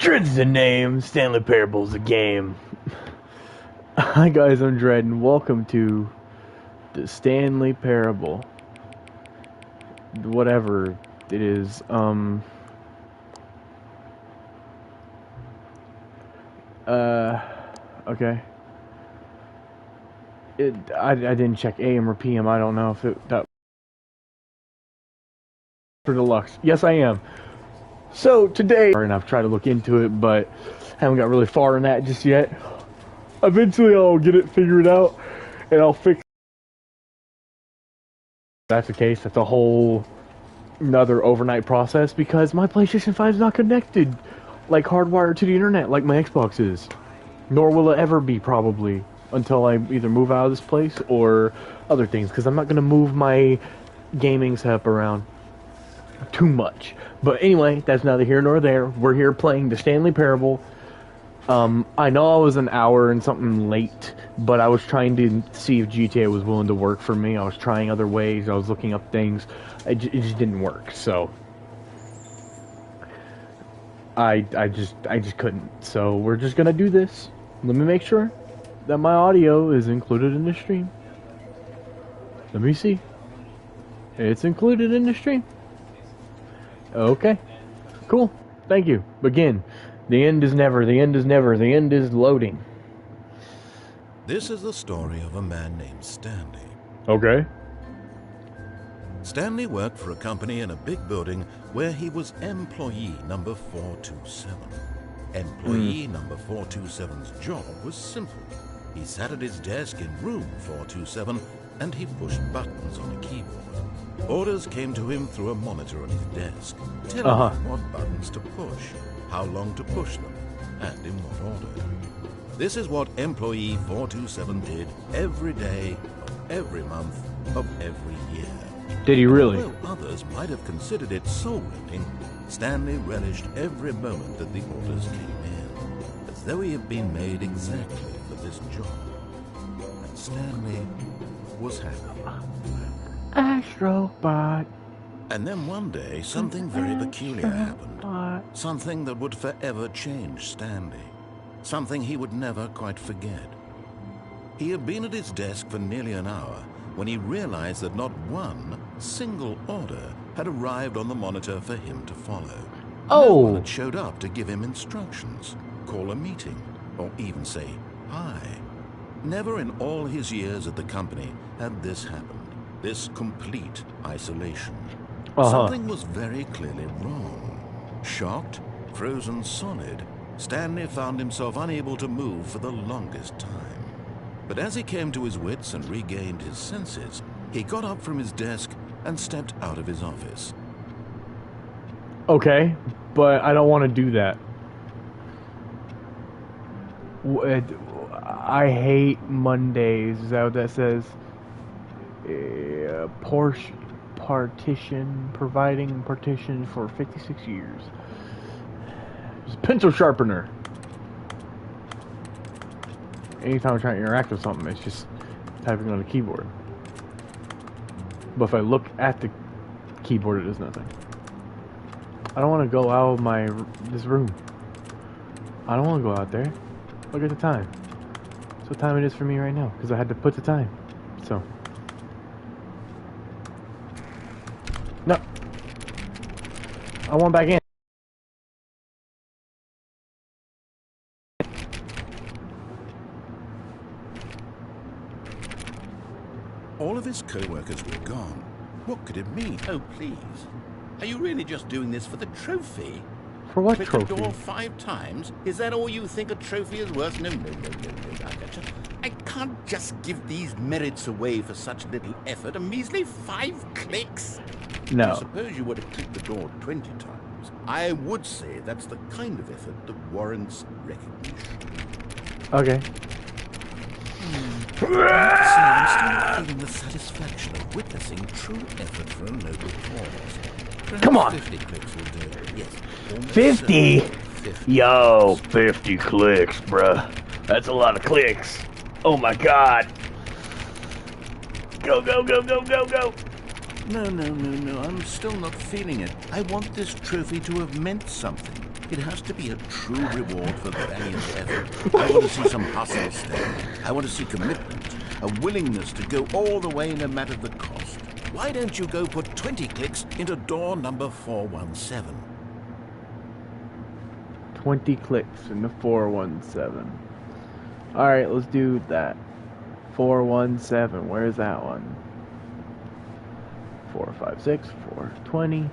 Dread's the name, Stanley Parable's the game. Hi guys, I'm Dread and welcome to the Stanley Parable. Whatever it is, okay. I didn't check AM or PM, I don't know if that for deluxe. Yes, I am. So today, and I've tried to look into it, but haven't got really far in that just yet. Eventually I'll get it figured out, and I'll fix it. If that's the case, that's a whole another overnight process, because my PlayStation 5 is not connected, like hardwired to the internet like my Xbox is. Nor will it ever be, probably, until I either move out of this place or other things, because I'm not going to move my gaming setup around too much. But anyway, that's neither here nor there. We're here playing the Stanley Parable. I know I was an hour and something late, but I was trying to see if GTA was willing to work for me. I was trying other ways. I was looking up things. It just didn't work. So I just couldn't. So we're just gonna do this. Let me make sure that my audio is included in the stream. Let me see. It's included in the stream. Okay. Cool. Thank you. Again, the end is never, the end is never, the end is loading. This is the story of a man named Stanley. Okay. Stanley worked for a company in a big building where he was employee number 427. Employee number 427's job was simple. He sat at his desk in room 427 and he pushed buttons on a keyboard. Orders came to him through a monitor on his desk, telling him what buttons to push, how long to push them, and in what order. This is what employee 427 did every day, of every month, of every year. Did he really? Although others might have considered it soul-rending, Stanley relished every moment that the orders came in, as though he had been made exactly for this job. And Stanley was happy. Astrobot. And then one day, something very peculiar happened. Something that would forever change Stanley. Something he would never quite forget. He had been at his desk for nearly an hour when he realized that not one single order had arrived on the monitor for him to follow. No one had showed up to give him instructions, call a meeting, or even say hi. Never in all his years at the company had this happened. This complete isolation. Something was very clearly wrong. Shocked, frozen solid, Stanley found himself unable to move for the longest time. But as he came to his wits and regained his senses, he got up from his desk and stepped out of his office. Okay, but I don't want to do that. I hate Mondays. Is that what that says? Providing partition for 56 years. It's a pencil sharpener. Anytime I'm trying to interact with something, it's just typing on the keyboard. But if I look at the keyboard, it does nothing. I don't want to go out of this room. I don't want to go out there. Look at the time. That's what time it is for me right now, because I had to put the time. So. No. I want back in. All of his co-workers were gone. What could it mean? Oh, please. Are you really just doing this for the trophy? For what Click trophy? the door 5 times? Is that all you think a trophy is worth? No. I can't just give these merits away for such little effort. A measly 5 clicks? No. I suppose you were to click the door 20 times. I would say that's the kind of effort that warrants recognition. Okay. I'm still feeling the satisfaction of witnessing true effort for a noble cause. Perhaps Come on. 50 clicks will do. Yes. 50? 50. Yo, 50 clicks, bruh. That's a lot of clicks. Oh my god. Go, go, go, go, go, go. No. I'm still not feeling it. I want this trophy to have meant something. It has to be a true reward for valiant effort. I want to see some hustle, Stanley. I want to see commitment, a willingness to go all the way no matter the cost. Why don't you go put 20 clicks into door number 417? 20 clicks in the 417. Alright, let's do that. 417, where's that one? 456, 420,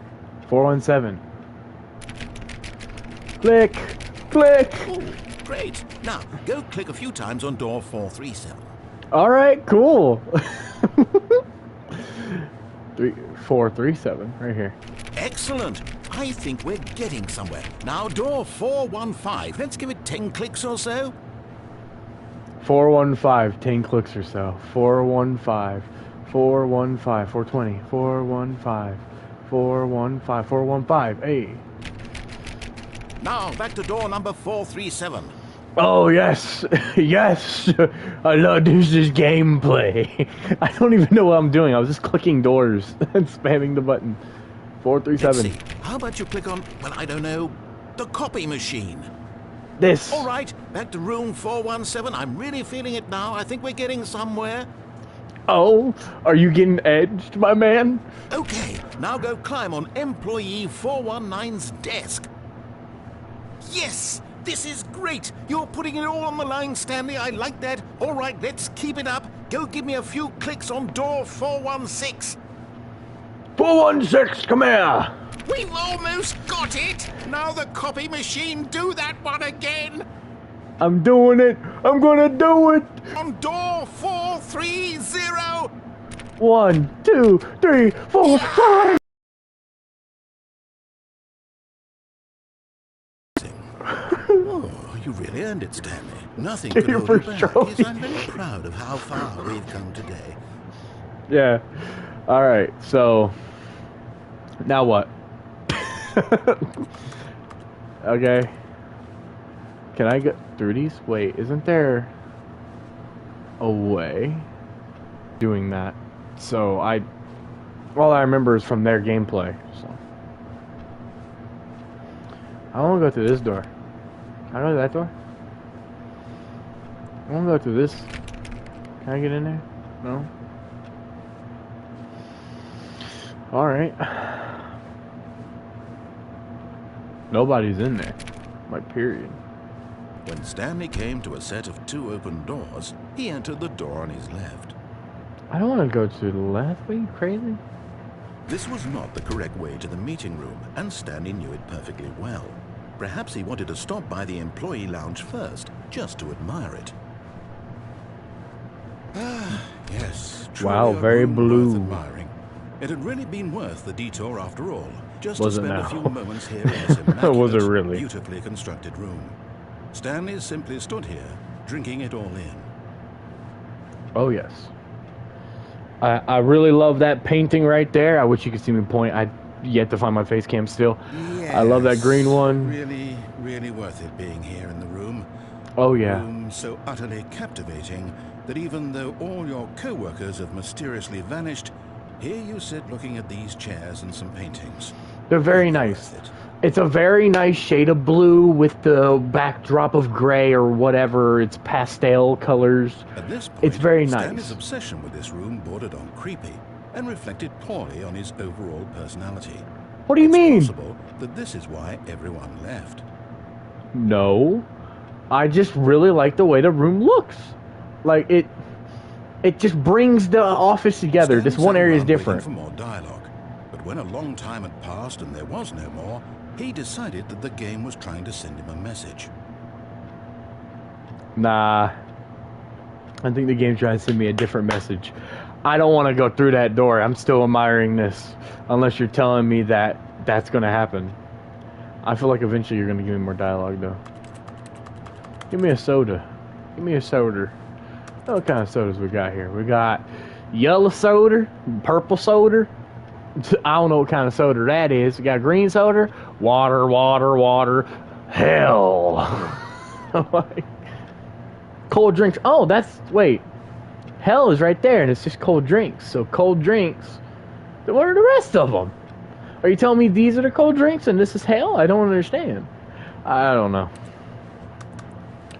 417. Click! Click! Oh, great. Now, go click a few times on door 437. Alright, cool. 437, right here. Excellent. I think we're getting somewhere. Now, door 415. Let's give it 10 clicks or so. 415, 10 clicks or so. 415, 415, 420, 415, 415, 415, hey. Now, back to door number 437. Oh, yes, yes, I love this gameplay. I don't even know what I'm doing. I was just clicking doors and spamming the button. 437. Let's see. How about you click on, well, I don't know, the copy machine? This. All right, back to room 417. I'm really feeling it now. I think we're getting somewhere. Oh, are you getting edged, my man? Okay, now go climb on employee 419's desk. Yes, this is great. You're putting it all on the line, Stanley. I like that. All right, let's keep it up. Go give me a few clicks on door 416. 416, come here. We've almost got it! Now the copy machine, do that one again! I'm doing it. I'm gonna do it. On door 430! 1, 2, 3, 4, 5. Oh, you really earned it, Stanley. Nothing could Your hold you first back. trophy. Yes, I'm very proud of how far we've come today. Yeah. All right. So now what? Okay. Can I get through these? Wait, isn't there a way doing that? So all I remember is from their gameplay. So I want to go through this door. Can I go to that door? I want to go through this. Can I get in there? No. All right. Nobody's in there. Like, period. When Stanley came to a set of 2 open doors, he entered the door on his left. I don't want to go to the left. Are you crazy? This was not the correct way to the meeting room, and Stanley knew it perfectly well. Perhaps he wanted to stop by the employee lounge first, just to admire it. Ah, yes. Wow, truly a very room blue. worth admiring. It had really been worth the detour after all, just Was to it spend now? a few moments here in this immaculate, Was it really? beautifully constructed room. Stanley simply stood here, drinking it all in. Oh, yes. I really love that painting right there. I wish you could see me point. I yet to find my face cam still. Yes, I love that green one. Really, really worth it being here in the room. Oh, yeah. Room so utterly captivating that even though all your co-workers have mysteriously vanished, here you sit looking at these chairs and some paintings. They're very Really nice. worth it. It's a very nice shade of blue with the backdrop of gray or whatever. It's pastel colors. At this point, It's very Stanley's nice. obsession with this room bordered on creepy and reflected poorly on his overall personality. What do you mean? It's possible that this is why everyone left. No. I just really like the way the room looks. Like, it just brings the office together. Stanley This one sat area is around waiting different. for more dialogue, but when a long time had passed and there was no more, he decided that the game was trying to send him a message. Nah. I think the game's trying to send me a different message. I don't want to go through that door. I'm still admiring this. Unless you're telling me that that's going to happen. I feel like eventually you're going to give me more dialogue, though. Give me a soda. Give me a soda. What kind of sodas we got here? We got yellow soda, purple soda. I don't know what kind of soda that is. We got green soda, water, water, water. Hell. Like, cold drinks. Oh, wait. Hell is right there, and it's just cold drinks. So cold drinks. What are the rest of them? Are you telling me these are the cold drinks and this is hell? I don't understand. I don't know.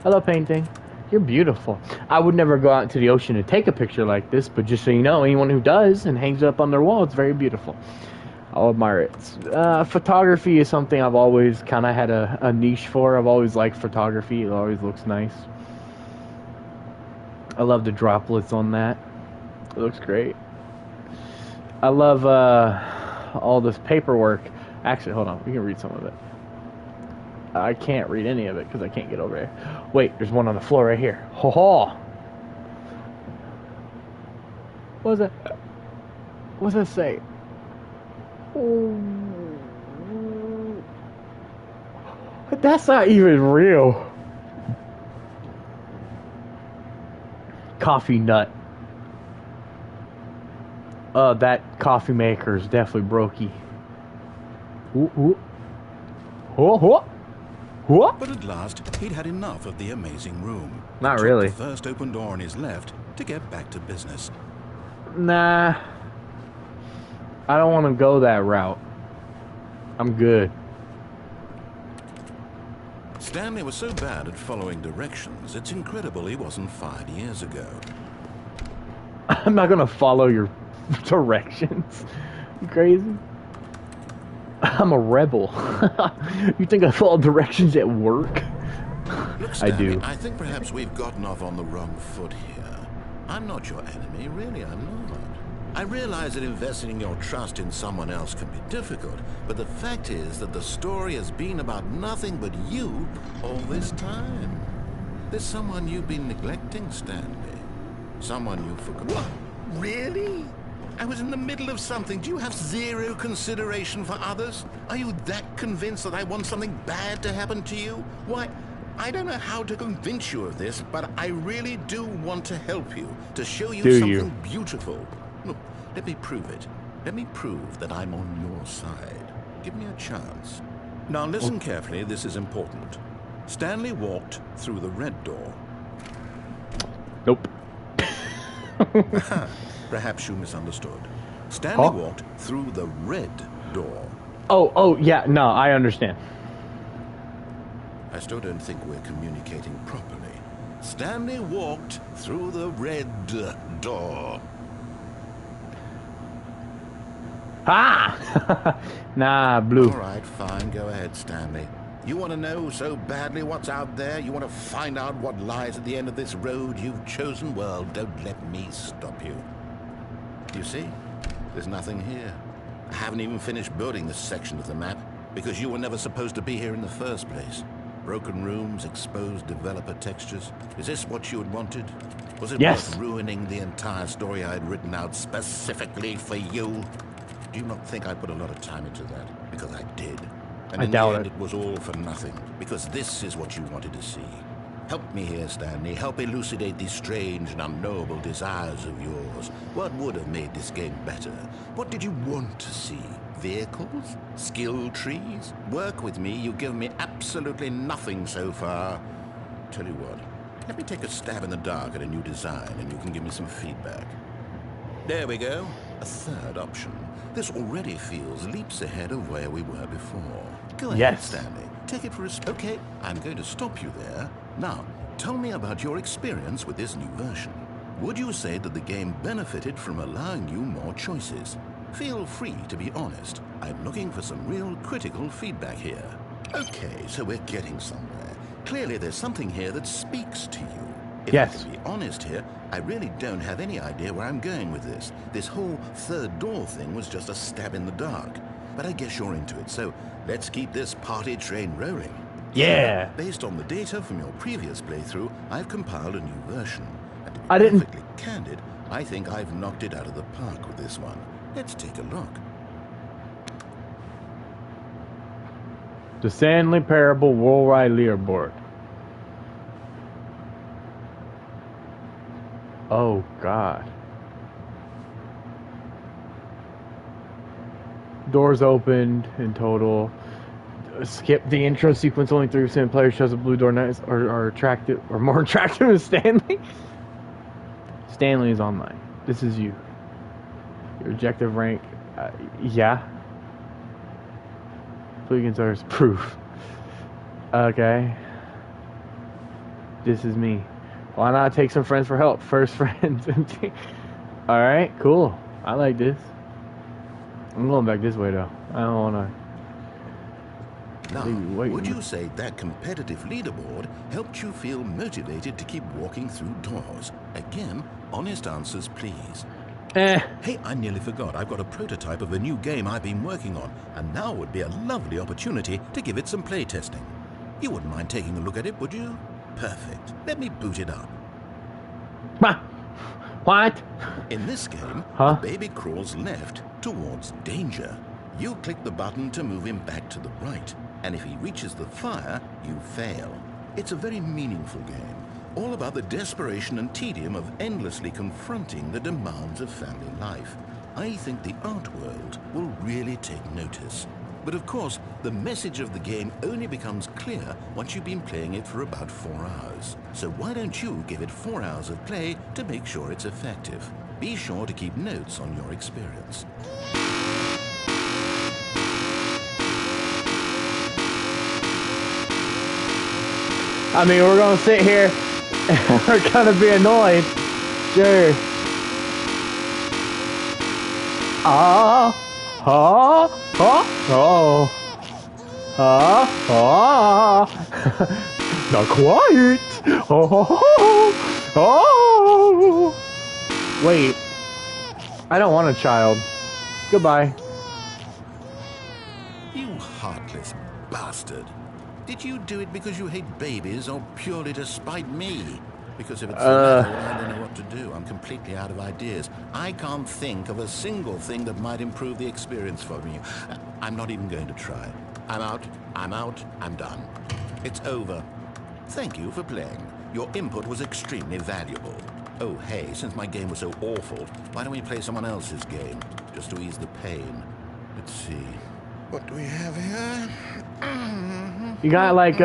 I love painting. You're beautiful. I would never go out into the ocean to take a picture like this, but just so you know, anyone who does and hangs it up on their wall, it's very beautiful. I'll admire it. Photography is something I've always kind of had a niche for. I've always liked photography. It always looks nice. I love the droplets on that. It looks great. I love all this paperwork. Actually, hold on. We can read some of it. I can't read any of it because I can't get over there. Wait, there's one on the floor right here. Ho ho! What was that? What does that say? That's not even real. Coffee nut. That coffee maker is definitely brokey. What? But at last, he'd had enough of the amazing room. Not Took really. The first open door on his left to get back to business. Nah. I don't want to go that route. I'm good. Stanley was so bad at following directions, it's incredible he wasn't fired years ago. I'm not gonna follow your directions. You crazy? I'm a rebel. You think I follow directions at work? Look, Stanley, I do. I think perhaps we've gotten off on the wrong foot here. I'm not your enemy, really, I'm not. I realize that investing your trust in someone else can be difficult, but the fact is that the story has been about nothing but you all this time. There's someone you've been neglecting, Stanley. Someone you forgot. What? Really? I was in the middle of something. Do you have zero consideration for others? Are you that convinced that I want something bad to happen to you? Why, I don't know how to convince you of this, but I really do want to help you, to show you something beautiful. Look, let me prove it. Let me prove that I'm on your side. Give me a chance. Now listen carefully, this is important. Stanley walked through the red door. Nope. Perhaps you misunderstood. Stanley walked through the red door. Oh, yeah, no, I understand. I still don't think we're communicating properly. Stanley walked through the red door. Ah! Nah, blue. All right, fine, go ahead, Stanley. You want to know so badly what's out there? You want to find out what lies at the end of this road you've chosen? Well, don't let me stop you. You see, there's nothing here. I haven't even finished building this section of the map because you were never supposed to be here in the first place. Broken rooms, exposed developer textures. Is this what you had wanted? Was it worth ruining the entire story I had written out specifically for you? Do you not think I put a lot of time into that? Because I did. And in the end, it was all for nothing. Because this is what you wanted to see. Help me here, Stanley. Help elucidate these strange and unknowable desires of yours. What would have made this game better? What did you want to see? Vehicles? Skill trees? Work with me. You've given me absolutely nothing so far. Tell you what, let me take a stab in the dark at a new design and you can give me some feedback. There we go. A third option. This already feels leaps ahead of where we were before. Go ahead, Stanley. Take it for a spin. Okay, I'm going to stop you there. Now, tell me about your experience with this new version. Would you say that the game benefited from allowing you more choices? Feel free to be honest. I'm looking for some real critical feedback here. Okay, so we're getting somewhere. Clearly there's something here that speaks to you. If I can be honest here, I really don't have any idea where I'm going with this. This whole third door thing was just a stab in the dark. But I guess you're into it, so let's keep this party train rolling. Yeah. Based on the data from your previous playthrough, I've compiled a new version. And to be perfectly candid, I think I've knocked it out of the park with this one. Let's take a look. The Stanley Parable Worldwide Leaderboard. Oh, God. Doors opened in total. Skip the intro sequence. Only 3% of players chose the blue door knights are attractive or more attractive than Stanley. Stanley is online. This is you. Your objective rank. Yeah. Plugins are proof. Okay. This is me. Why not take some friends for help? First friends. Alright, cool. I like this. I'm going back this way though. I don't wanna. Now, would you say that competitive leaderboard helped you feel motivated to keep walking through doors? Again, honest answers, please. Hey, I nearly forgot. I've got a prototype of a new game I've been working on, and now would be a lovely opportunity to give it some play testing. You wouldn't mind taking a look at it, would you? Perfect. Let me boot it up. What? In this game, Huh? the baby crawls left towards danger. You click the button to move him back to the right, and if he reaches the fire, you fail. It's a very meaningful game, all about the desperation and tedium of endlessly confronting the demands of family life. I think the art world will really take notice. But of course, the message of the game only becomes clear once you've been playing it for about 4 hours. So why don't you give it 4 hours of play to make sure it's effective? Be sure to keep notes on your experience. I mean, we're gonna sit here and we're gonna be annoyed. Sure. Oh. Not quiet. Wait. I don't want a child. Goodbye. You heartless bastard. Did you do it because you hate babies or purely to spite me? Because if it's the latter, I don't know what to do. I'm completely out of ideas. I can't think of a single thing that might improve the experience for me. I'm not even going to try. I'm out, I'm done. It's over. Thank you for playing. Your input was extremely valuable. Oh, hey, since my game was so awful, why don't we play someone else's game, just to ease the pain? Let's see. What do we have here? You got like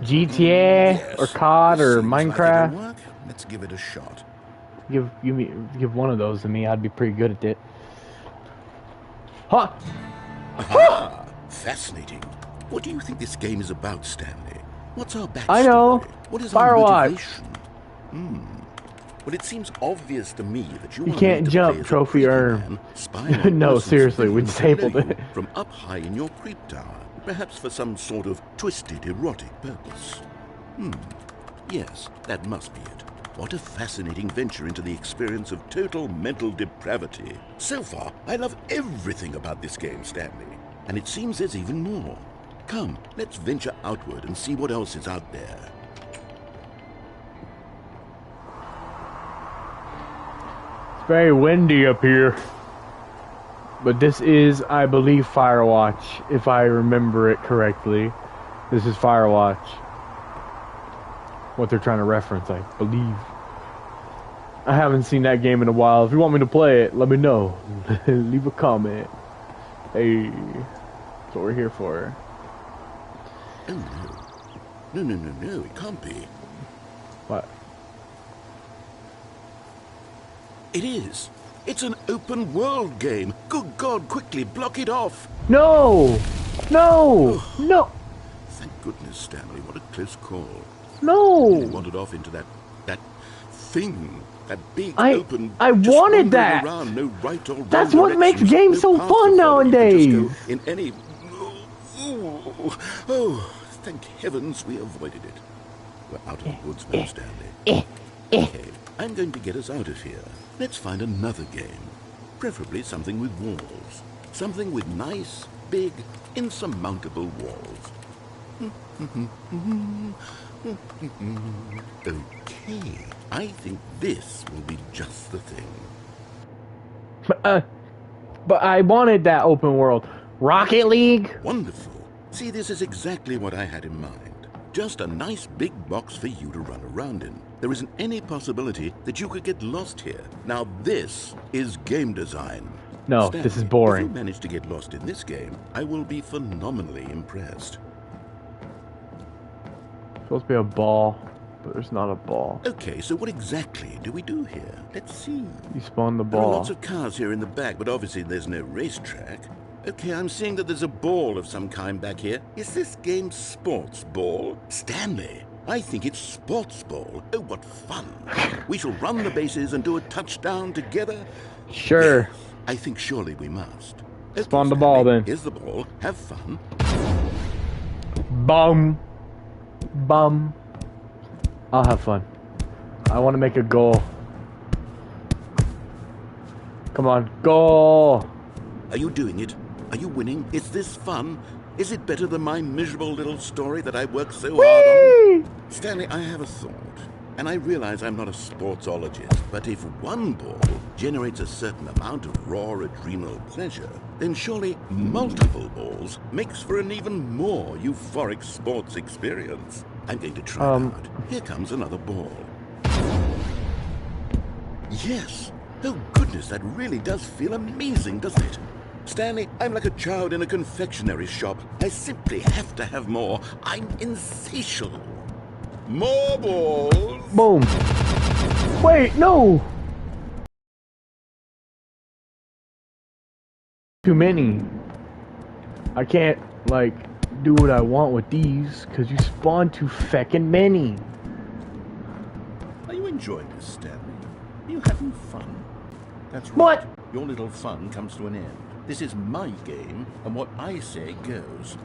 GTA or COD or Minecraft? Like let's give it a shot. Give one of those to me. I'd be pretty good at it. Huh? Aha! Fascinating. What do you think this game is about, Stanley? What's our backstory? I know. What is Firewatch. our motivation? Well, it seems obvious to me that you can't jump, trophy earn. No, seriously, we disabled it. From up high in your creep tower, perhaps for some sort of twisted erotic purpose. Yes, that must be it. What a fascinating venture into the experience of total mental depravity. So far, I love everything about this game, Stanley. And it seems there's even more. Come, let's venture outward and see what else is out there. It's very windy up here. But this is, I believe, Firewatch, if I remember it correctly. This is Firewatch. What they're trying to reference, I believe. I haven't seen that game in a while. If you want me to play it, let me know. Leave a comment. Hey, that's what we're here for. Oh, no. No, it can't be. What? It is. It's an open world game. Good God, quickly, block it off. No! No! No! Thank goodness, Stanley. What a close call. No! You wandered off into that thing. That big open... I wanted that! Around, no right or wrong That's what makes directions, games so fun nowadays! Just go in any... Oh, thank heavens we avoided it. We're out of the woods now, Stanley. Okay, I'm going to get us out of here. Let's find another game. Preferably something with walls. Something with nice, big, insurmountable walls. Okay, I think this will be just the thing. But I wanted that open world. Rocket League? Wonderful. See, this is exactly what I had in mind. Just a nice big box for you to run around in. There isn't any possibility that you could get lost here. Now this is game design. No, Stanley, this is boring. If you manage to get lost in this game, I will be phenomenally impressed. Supposed to be a ball, but there's not a ball. Okay, so what exactly do we do here? Let's see. You spawn the There are ball. lots of cars here in the back, but obviously there's no racetrack. Okay, I'm seeing that there's a ball of some kind back here. Is this game sports ball? Stanley, I think it's sports ball. Oh, what fun. We shall run the bases and do a touchdown together. Sure. Yes, I think surely we must. Okay, Spawn the Stanley, ball then. here's the ball. Have fun. Bum. Bum. I'll have fun. I want to make a goal. Come on. Goal. Are you doing it? Are you winning? Is this fun? Is it better than my miserable little story that I worked so hard on? Stanley, I have a thought. And I realize I'm not a sportsologist, but if one ball generates a certain amount of raw adrenal pleasure, then surely multiple balls makes for an even more euphoric sports experience. I'm going to try it out. Here comes another ball. Yes! Oh goodness, that really does feel amazing, doesn't it? Stanley, I'm like a child in a confectionery shop. I simply have to have more. I'm insatiable. More balls! Boom. Wait, no! Too many. I can't, like, do what I want with these, because you spawn too feckin' many. Are you enjoying this, Stanley? Are you having fun? That's right. What? Your little fun comes to an end. This is my game, and what I say goes.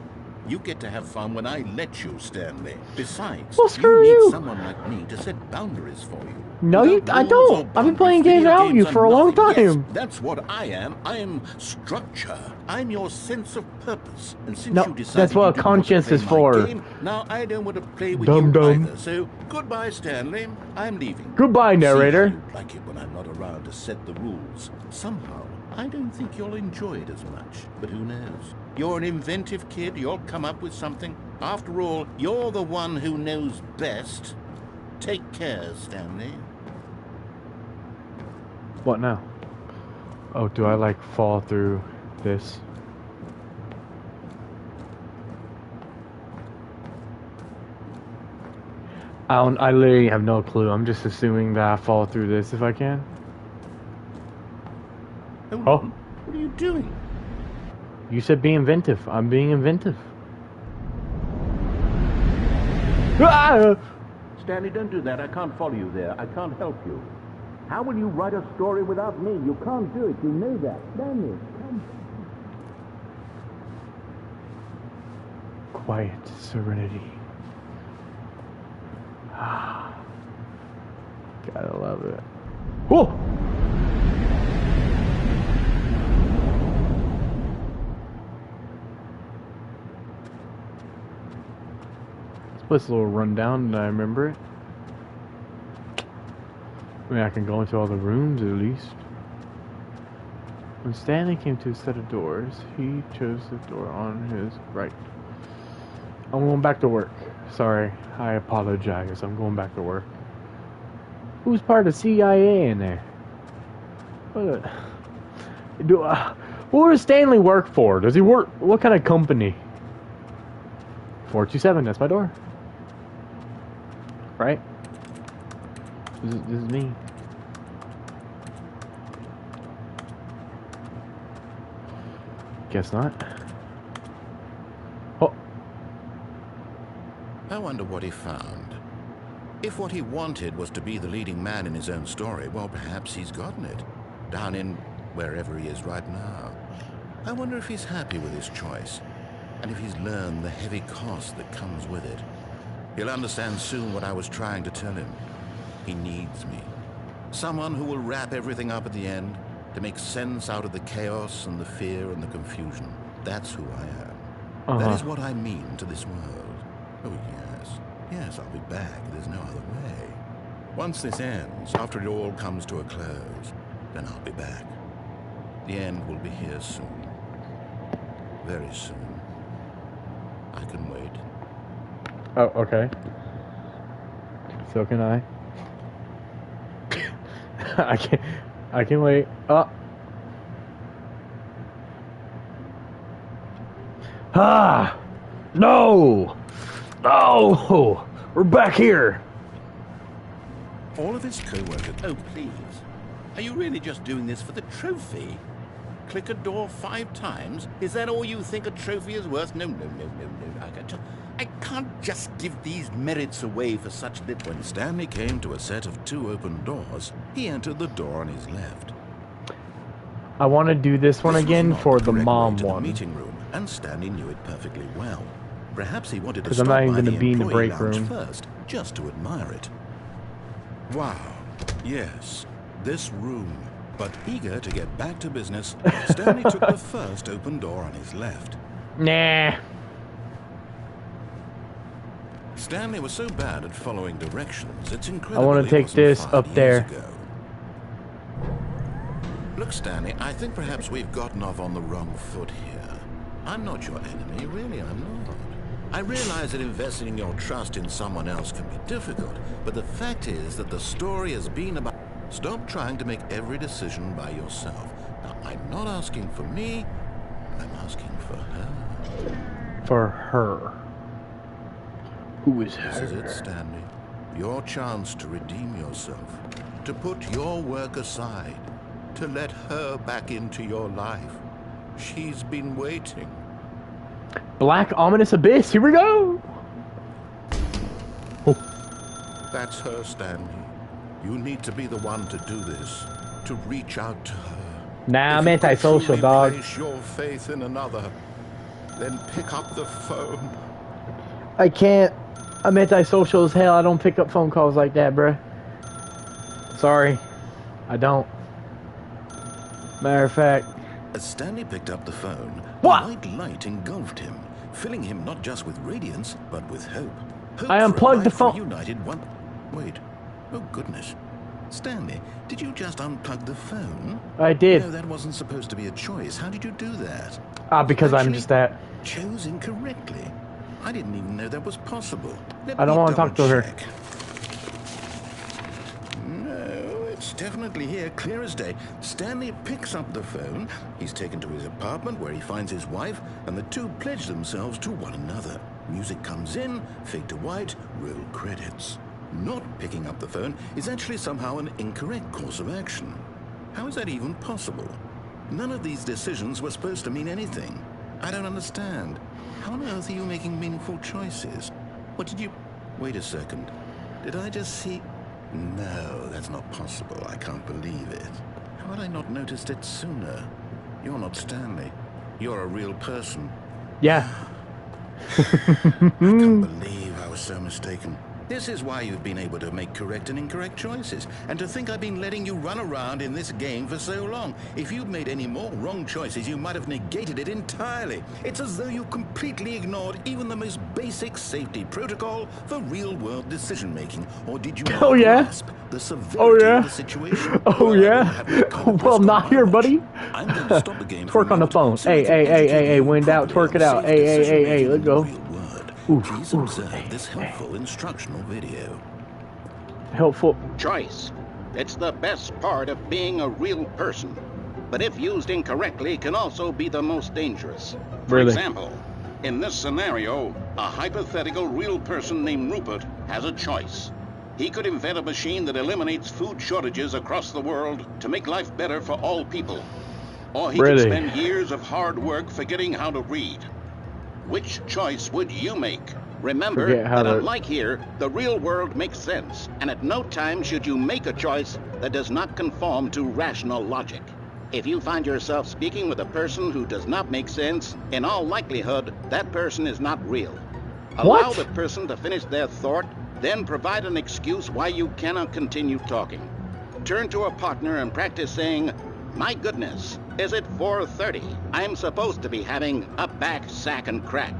You get to have fun when I let you, Stanley. Besides, Well, screw you you. need someone like me to set boundaries for you. No, Without I rules don't. or I've been boundaries, playing games video without you games for are a long nothing. Yes, time. that's what I am. I am structure. I'm your sense of purpose. And since No, you decided that's what you a didn't want to conscience play is my for. game, now I don't want to play with Dum you dum. either. So goodbye, Stanley. I'm leaving. Goodbye, narrator. See how you like it when I'm not around to set the rules. Somehow, I don't think you'll enjoy it as much. But who knows? You're an inventive kid. You'll come up with something. After all, you're the one who knows best. Take care, Stanley. What now? Oh, do I, like, fall through this? I literally have no clue. I'm just assuming that I fall through this if I can. Oh. What are you doing? You said be inventive. I'm being inventive. Ah! Stanley, don't do that. I can't follow you there. I can't help you. How will you write a story without me? You can't do it. You know that. Stanley, come. Quiet serenity. Gotta love it. Whoa! This place is a little run down, and I remember it. I mean, I can go into all the rooms at least. When Stanley came to a set of doors, he chose the door on his right. I'm going back to work. Sorry, I apologize. I'm going back to work. Who's part of the CIA in there? What does Stanley work for? Does he work? What kind of company? 427. That's my door. Right? This is me. Guess not. Oh. I wonder what he found. If what he wanted was to be the leading man in his own story, well, perhaps he's gotten it. Down in wherever he is right now. I wonder if he's happy with his choice, and if he's learned the heavy cost that comes with it. He'll understand soon what I was trying to tell him. He needs me. Someone who will wrap everything up at the end to make sense out of the chaos and the fear and the confusion. That's who I am. That is what I mean to this world. Oh, yes. Yes, I'll be back. There's no other way. Once this ends, after it all comes to a close, then I'll be back. The end will be here soon. Very soon. I can wait. Oh, okay. So can I. I can wait. Oh. Ah! No! No! We're back here! All of his co-workers. Oh, please. Are you really just doing this for the trophy? Click a door 5 times? Is that all you think a trophy is worth? No. I can't just give these merits away for such little. When Stanley came to a set of 2 open doors, he entered the door on his left. I want to do this one again for the mom to the one. meeting room, and Stanley knew it perfectly well. Perhaps he wanted to 'Cause I'm stop not even by gonna the be in the employee break lounge room. first, just to admire it. Wow, yes, this room. But eager to get back to business, Stanley took the first open door on his left. Nah. Stanley was so bad at following directions, it's I incredible want he to take wasn't this fired up years there. ago. Look, Stanley, I think perhaps we've gotten off on the wrong foot here. I'm not your enemy, really, I'm not. I realize that investing your trust in someone else can be difficult, but the fact is that the story has been about... Stop trying to make every decision by yourself. Now, I'm not asking for me, I'm asking for her. For her. Who is her? This is it, Stanley. Your chance to redeem yourself, to put your work aside, to let her back into your life. She's been waiting. Black Ominous Abyss. Here we go. That's her, Stanley. You need to be the one to do this, to reach out to her. Nah, I'm If you could antisocial, truly dog. place your faith in another, then pick up the phone. I can't. I'm antisocial as hell. I don't pick up phone calls like that, bruh. Sorry. I don't. Matter of fact. As Stanley picked up the phone, What? a white light engulfed him, filling him not just with radiance, but with hope. Hope I for a unplugged the life phone. reunited one... Wait. Oh, goodness. Stanley, did you just unplug the phone? I did. No, that wasn't supposed to be a choice. How did you do that? Because I'm Actually, just that. chose incorrectly. I didn't even know that was possible. Let I don't me want to talk to her. double-check. No, it's definitely here, clear as day. Stanley picks up the phone. He's taken to his apartment where he finds his wife, and the two pledge themselves to one another. Music comes in, fade to white, roll credits. Not picking up the phone is actually somehow an incorrect course of action. How is that even possible? None of these decisions were supposed to mean anything. I don't understand. How on earth are you making meaningful choices? What did you... Wait a second. Did I just see... No, that's not possible. I can't believe it. How had I not noticed it sooner? You're not Stanley. You're a real person. Yeah. I can't believe I was so mistaken. This is why you've been able to make correct and incorrect choices. And to think I've been letting you run around in this game for so long. If you'd made any more wrong choices, you might have negated it entirely. It's as though you completely ignored even the most basic safety protocol for real-world decision-making. Or did you not grasp the severity of the situation? Oh, Well, yeah. I will have that kind of Well, risk not on here, my buddy. watch. I'm going to stop the game for a Twerk on the moment phone. so I Hey, can hey, hey, educate hey, hey. you Wind out, properly twerk it on out. safe Hey, hey, hey, hey. decision-making Let's in the go. real world. Please Ooh, observe hey, this hey. helpful instructional video. Helpful. Choice. It's the best part of being a real person. But if used incorrectly, can also be the most dangerous. For Really? example, in this scenario, a hypothetical real person named Rupert has a choice. He could invent a machine that eliminates food shortages across the world to make life better for all people. Or he Really? could spend years of hard work forgetting how to read. Which choice would you make? Remember Forget how that to- unlike here, the real world makes sense, and at no time should you make a choice that does not conform to rational logic. If you find yourself speaking with a person who does not make sense, in all likelihood, that person is not real. Allow What? the person to finish their thought, then provide an excuse why you cannot continue talking. Turn to a partner and practice saying, "My goodness, is it 4:30? I'm supposed to be having a back, sack, and crack."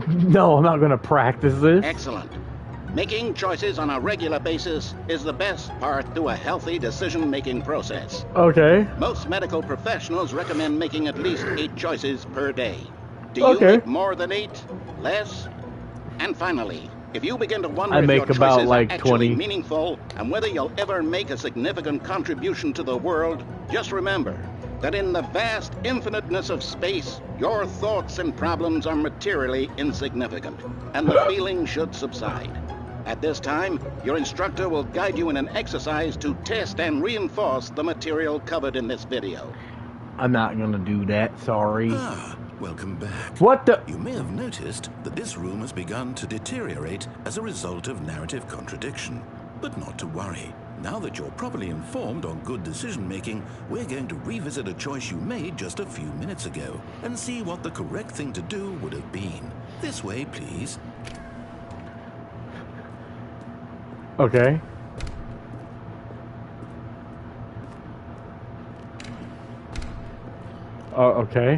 No, I'm not going to practice this. Excellent. Making choices on a regular basis is the best part to a healthy decision-making process. Okay. Most medical professionals recommend making at least 8 choices per day. Do you Okay. make more than 8? Less? And finally, if you begin to wonder I if make your about, choices like, are actually 20. meaningful and whether you'll ever make a significant contribution to the world, just remember that in the vast infiniteness of space, your thoughts and problems are materially insignificant, and the feeling should subside. At this time, your instructor will guide you in an exercise to test and reinforce the material covered in this video. I'm not gonna do that, sorry. Ah, welcome back. What the? You may have noticed that this room has begun to deteriorate as a result of narrative contradiction. But not to worry. Now that you're properly informed on good decision-making, we're going to revisit a choice you made just a few minutes ago and see what the correct thing to do would have been. This way, please. Okay. Okay.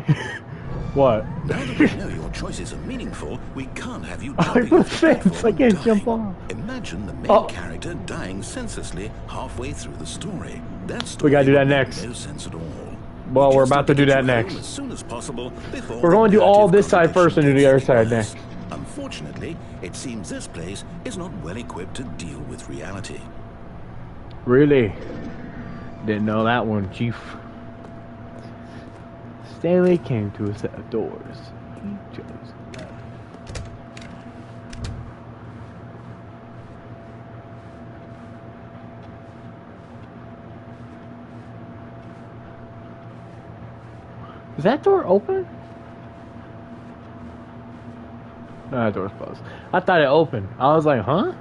What? Now that we know your choices are meaningful, we can't have you I'm jumping a off the fence. platform I can't and jump dying. off. Imagine the main character dying senselessly halfway through the story. That story We gotta do that would make next. no sense at all. Well, We we're just about have to do get that you next. home as soon as possible before We're going to do all narrative this side first and do the other side contradiction next. gets worse. Unfortunately, it seems this place is not well equipped to deal with reality. Really? Didn't know that one, Chief. Stanley came to a set of doors. He chose left. Is that door open? No, that door's closed. I thought it opened. I was like, huh?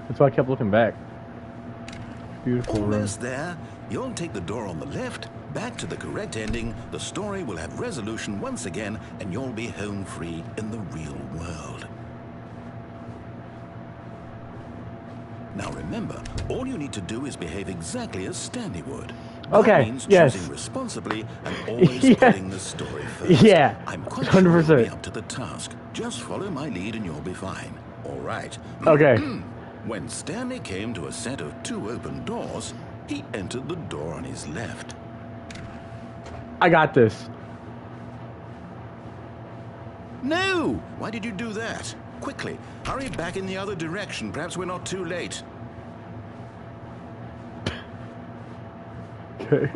That's why I kept looking back. Beautiful room. Almost there. You'll take the door on the left, back to the correct ending, the story will have resolution once again, and you'll be home free in the real world. Now remember, all you need to do is behave exactly as Stanley would. That Okay, means yes. choosing responsibly and always Yeah. putting the story first. Yeah, I'm quite 100%. sure you'll be up to the task. Just follow my lead and you'll be fine. All right. Okay. When Stanley came to a set of 2 open doors, he entered the door on his left. I got this. No! Why did you do that? Quickly, hurry back in the other direction. Perhaps we're not too late. Okay.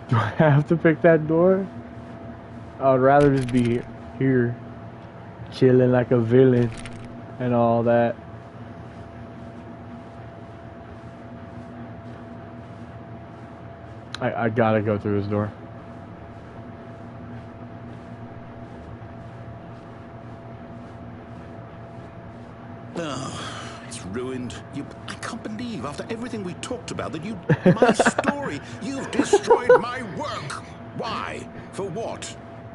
Do I have to pick that door? I would rather just be here, chilling like a villain and all that. I gotta go through this door. Oh, it's ruined. I can't believe, after everything we talked about, that my story, you've destroyed my work. Why? For what?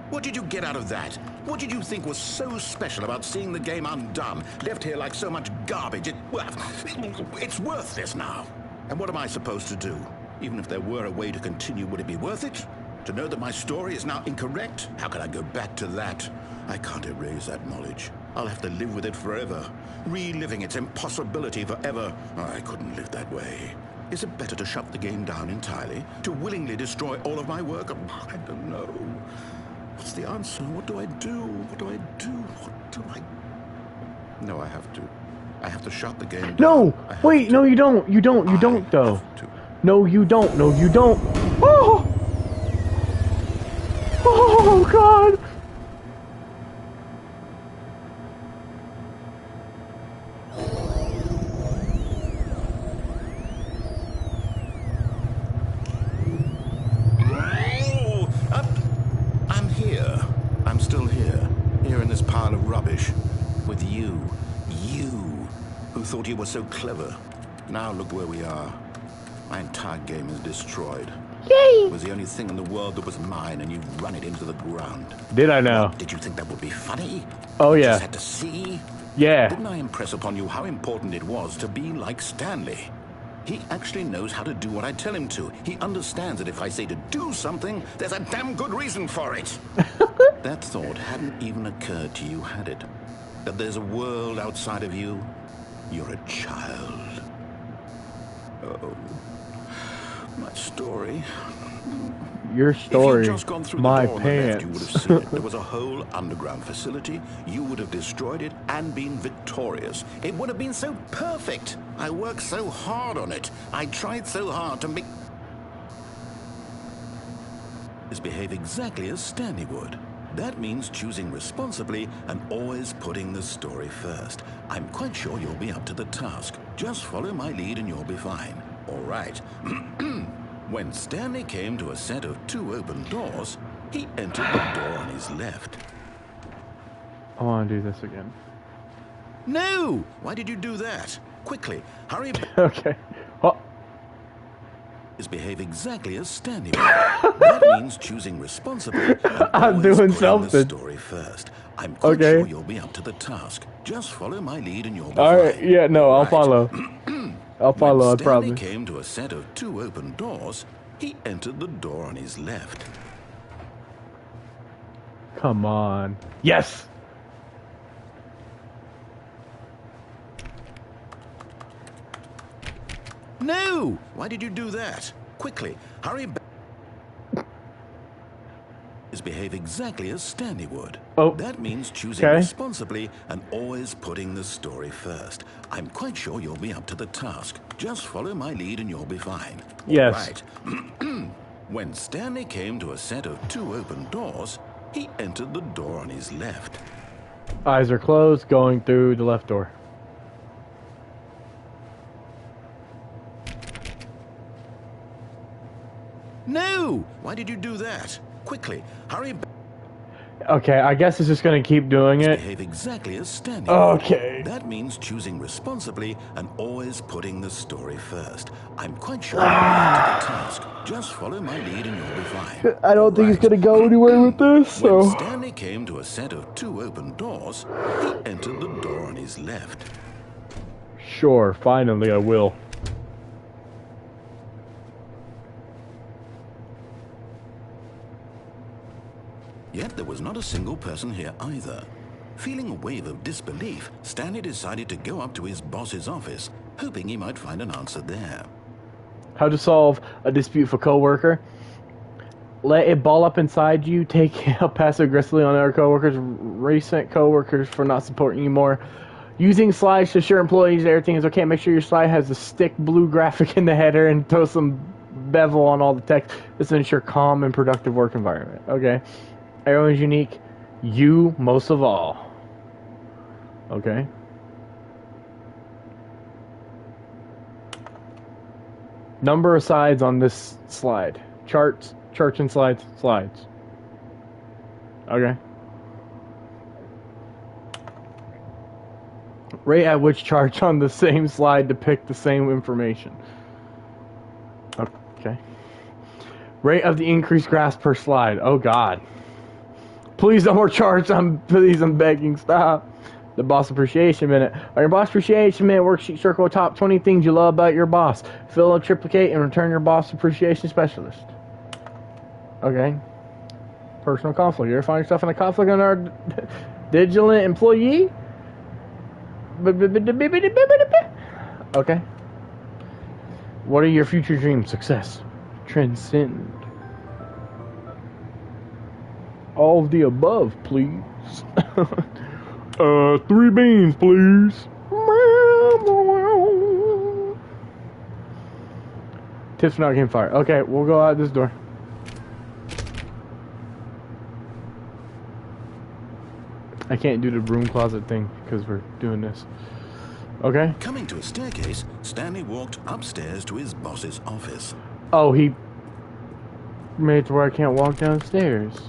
What did you get out of that? What did you think was so special about seeing the game undone, left here like so much garbage? It's worthless now. And what am I supposed to do? Even if there were a way to continue, would it be worth it? To know that my story is now incorrect? How can I go back to that? I can't erase that knowledge. I'll have to live with it forever, reliving its impossibility forever. I couldn't live that way. Is it better to shut the game down entirely? To willingly destroy all of my work? I don't know. What's the answer? What do I do? What do I do? What do I... No, I have to. I have to shut the game down. No! I have Wait, to. no you don't. You don't. You don't though. Have to. No you don't. No you don't. Oh! Oh God! Oh, I'm here. I'm still here. Here in this pile of rubbish. With you. You. Who thought you were so clever. Now look where we are. My entire game is destroyed. Yay! It was the only thing in the world that was mine, and you've run it into the ground. Did I know? Did you think that would be funny? Oh You yeah. just had to see? Yeah. Didn't I impress upon you how important it was to be like Stanley? He actually knows how to do what I tell him to. He understands that if I say to do something, there's a damn good reason for it. That thought hadn't even occurred to you, had it? That there's a world outside of you? You're a child. Oh, my story. Your story. If you'd just gone through My the door on the left, pants. you would have seen it. There was a whole underground facility. You would have destroyed it and been victorious. It would have been so perfect. I worked so hard on it. I tried so hard to make... Behave exactly as Stanley would. That means choosing responsibly and always putting the story first. I'm quite sure you'll be up to the task. Just follow my lead and you'll be fine. All right. When Stanley came to a set of 2 open doors, he entered the door on his left. I want to do this again. No! Why did you do that? Quickly, hurry back. Okay. Oh. Behave exactly as Stanley would. That means choosing responsibly and I'm always doing putting something. the story first. I'm quite sure you'll be up to the task. Just follow my lead and you'll be All right. fine. Yeah. No, I'll Right. follow. I'll follow. I When Stanley promise. came to a set of 2 open doors, he entered the door on his left. Come on. Yes. No! Why did you do that? Quickly, hurry back. Behave exactly as Stanley would. Oh. That means choosing responsibly and always putting the story first. I'm quite sure you'll be up to the task. Just follow my lead and you'll be fine. Yes. Right. When Stanley came to a set of 2 open doors, he entered the door on his left. Eyes are closed. Going through the left door. No! Why did you do that? Quickly, hurry back. Okay, I guess it's just gonna keep doing it. Behave exactly as Stanley. Okay. That means choosing responsibly and always putting the story first. I'm quite sure you'll be up to the task. Just follow my lead and you'll be fine. I don't think he's gonna go anywhere with this. When So. Stanley came to a set of 2 open doors, he entered the door on his left. Sure. Finally, I will. Yet there was not a single person here either. Feeling a wave of disbelief, Stanley decided to go up to his boss's office, hoping he might find an answer there. How to solve a dispute with a coworker? Let it ball up inside you. Take out passive aggressively on other coworkers. Recent coworkers for not supporting you more. Using slides to assure employees everything is okay. Make sure your slide has the stick blue graphic in the header and throw some bevel on all the text. This will ensure calm and productive work environment. Okay. Everyone's unique. You most of all. Okay. Number of sides on this slide. Charts, and slides. Okay. Rate at which charts on the same slide depict the same information. Okay. Rate of the increased grasp per slide. Oh God. Please no more charts. I'm begging. Stop. The boss appreciation minute. On your boss appreciation minute worksheet, circle top 20 things you love about your boss. Fill and triplicate and return your boss appreciation specialist. Okay. Personal conflict. You ever find yourself in a conflict on our vigilant employee? Okay. What are your future dreams? Success. Transcend. All of the above, please. 3 beans, please. Tips for not getting fired. Okay, we'll go out this door. I can't do the broom closet thing because we're doing this. Okay. Coming to a staircase, Stanley walked upstairs to his boss's office. Oh, he made it to where I can't walk downstairs.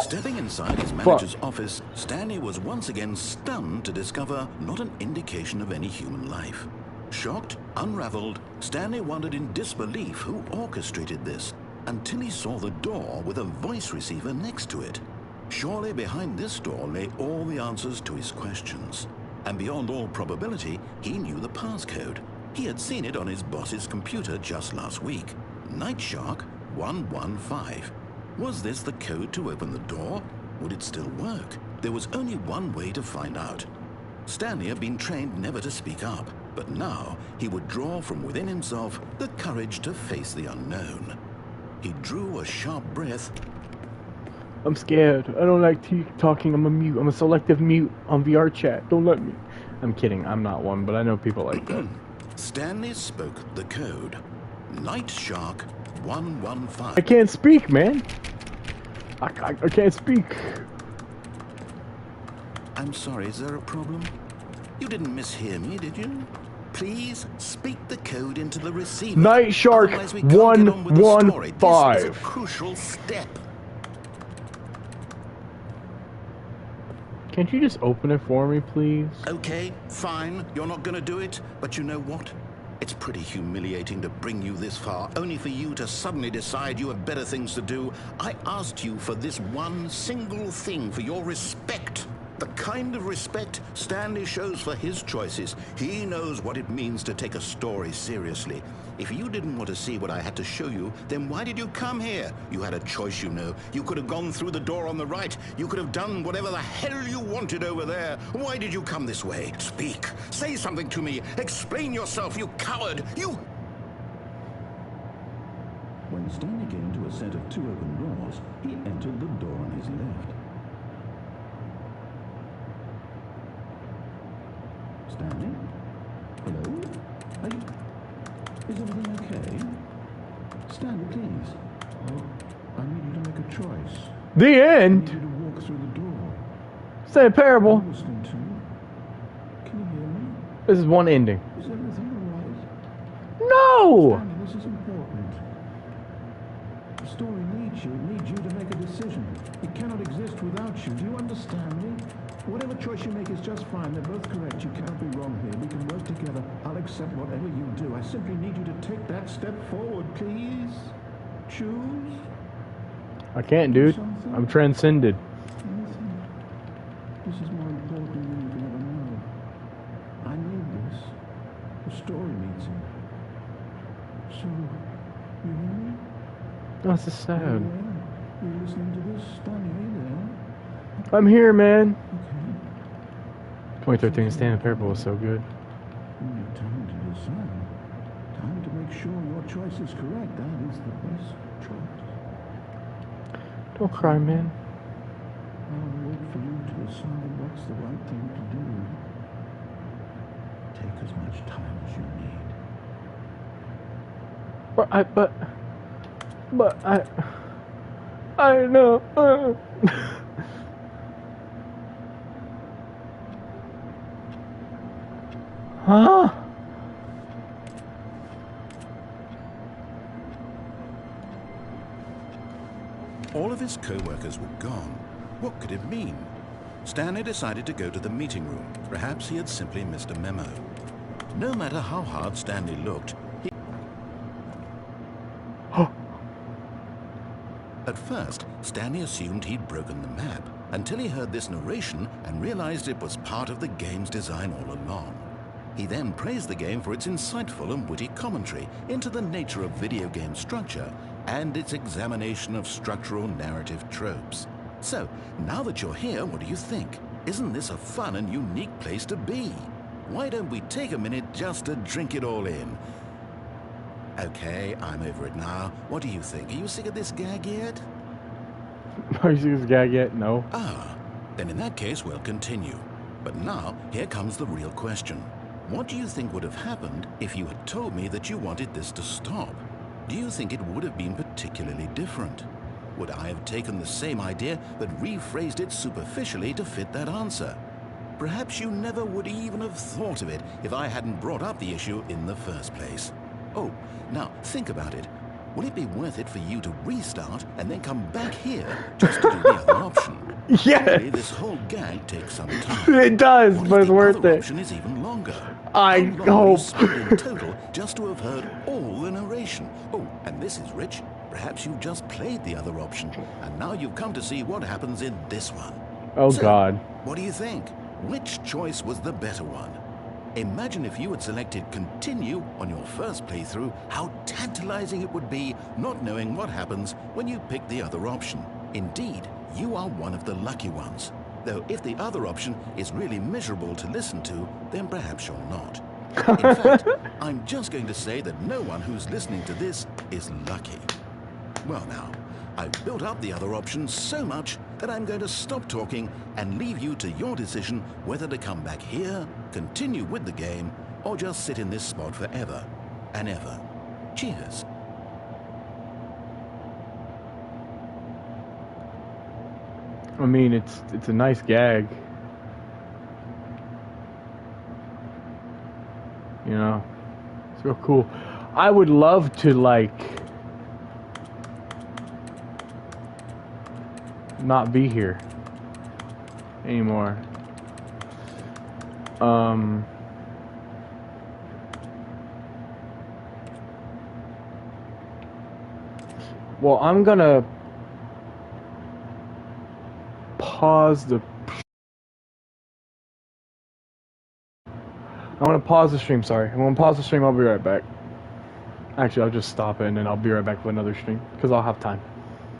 Stepping inside his manager's office, Stanley was once again stunned to discover not an indication of any human life. Shocked, unraveled, Stanley wondered in disbelief who orchestrated this, until he saw the door with a voice receiver next to it. Surely behind this door lay all the answers to his questions. And beyond all probability, he knew the passcode. He had seen it on his boss's computer just last week. Nightshark 115. Was this the code to open the door? Would it still work? There was only one way to find out. Stanley had been trained never to speak up. But now he would draw from within himself the courage to face the unknown. He drew a sharp breath. I'm scared. I don't like talking. I'm a mute. I'm a selective mute on VR chat. Don't let me. I'm kidding. I'm not one, but I know people like that. Stanley spoke the code. Night Shark 115. I can't speak, man. I can't speak. I'm sorry, is there a problem? You didn't mishear me, did you? Please speak the code into the receiver. Night Shark Otherwise we can't get on with the story. 115. This is a crucial step. Can't you just open it for me, please? Okay, fine, you're not gonna do it, but you know what? It's pretty humiliating to bring you this far, only for you to suddenly decide you have better things to do. I asked you for this one single thing, for your respect. The kind of respect Stanley shows for his choices. He knows what it means to take a story seriously. If you didn't want to see what I had to show you, then why did you come here? You had a choice, you know. You could have gone through the door on the right. You could have done whatever the hell you wanted over there. Why did you come this way? Speak. Say something to me. Explain yourself, you coward. You... When Stanley came to a set of 2 open doors, he entered the door on his left. Stanley? Hello? Are you... Is everything okay? Stanley, please. Oh, I need you to make a choice. The I end. need you to walk through the door. Say a parable. Are you listening to me? Can you hear me? This is one ending. Is everything alright? No! Stanley, this is important. The story needs you. It needs you to make a decision. It cannot exist without you. Do you understand me? Whatever choice you make is just fine. They're both correct. You cannot be wrong here. We can work together. I'll accept whatever you do. I simply need you to take that step forward, please. Choose. I can't, dude. I'm transcended. Anything. This is more important than you can ever know. I need this. The story needs it. So, you hear me? Oh, this is sad. Are you listening to this? Stanley, are you there? I'm here, man. Okay. 2013 Stanley Parable was so good. You need time to decide. Time to make sure your choice is correct. That is the best choice. Don't cry, man. I'll wait for you to decide what's the right thing to do. Take as much time as you need. But I know. Huh? All of his co-workers were gone. What could it mean? Stanley decided to go to the meeting room. Perhaps he had simply missed a memo. No matter how hard Stanley looked, he... At first, Stanley assumed he'd broken the map, until he heard this narration and realized it was part of the game's design all along. He then praised the game for its insightful and witty commentary into the nature of video game structure and its examination of structural narrative tropes. So, now that you're here, what do you think? Isn't this a fun and unique place to be? Why don't we take a minute just to drink it all in? Okay, I'm over it now. What do you think? Are you sick of this gag yet? Are you sick of this gag yet? No. Ah, then in that case, we'll continue. But now, here comes the real question. What do you think would have happened if you had told me that you wanted this to stop? Do you think it would have been particularly different? Would I have taken the same idea but rephrased it superficially to fit that answer? Perhaps you never would even have thought of it if I hadn't brought up the issue in the first place. Oh, now think about it. Will it be worth it for you to restart and then come back here just to do the other option? Yes! Surely this whole gag takes some time. It does, What but if it's the worth other it. option is even longer? I How long will hope. you spend in total just to have heard all the narration? Oh, and this is rich. Perhaps you've just played the other option, and now you've come to see what happens in this one. Oh, So, God. what do you think? Which choice was the better one? Imagine if you had selected continue on your first playthrough, how tantalizing it would be not knowing what happens when you pick the other option. Indeed, you are one of the lucky ones. Though if the other option is really miserable to listen to, then perhaps you're not. In fact, I'm just going to say that no one who's listening to this is lucky. Well now, I've built up the other options so much that I'm going to stop talking and leave you to your decision whether to come back here, continue with the game, or just sit in this spot forever and ever. Cheers. I mean, it's a nice gag. You know, it's real cool. I would love to, like, not be here anymore. Well, I'm gonna pause the... I'm gonna pause the stream, sorry. I'm gonna pause the stream, I'll be right back. Actually, I'll just stop it and then I'll be right back with another stream, because I'll have time.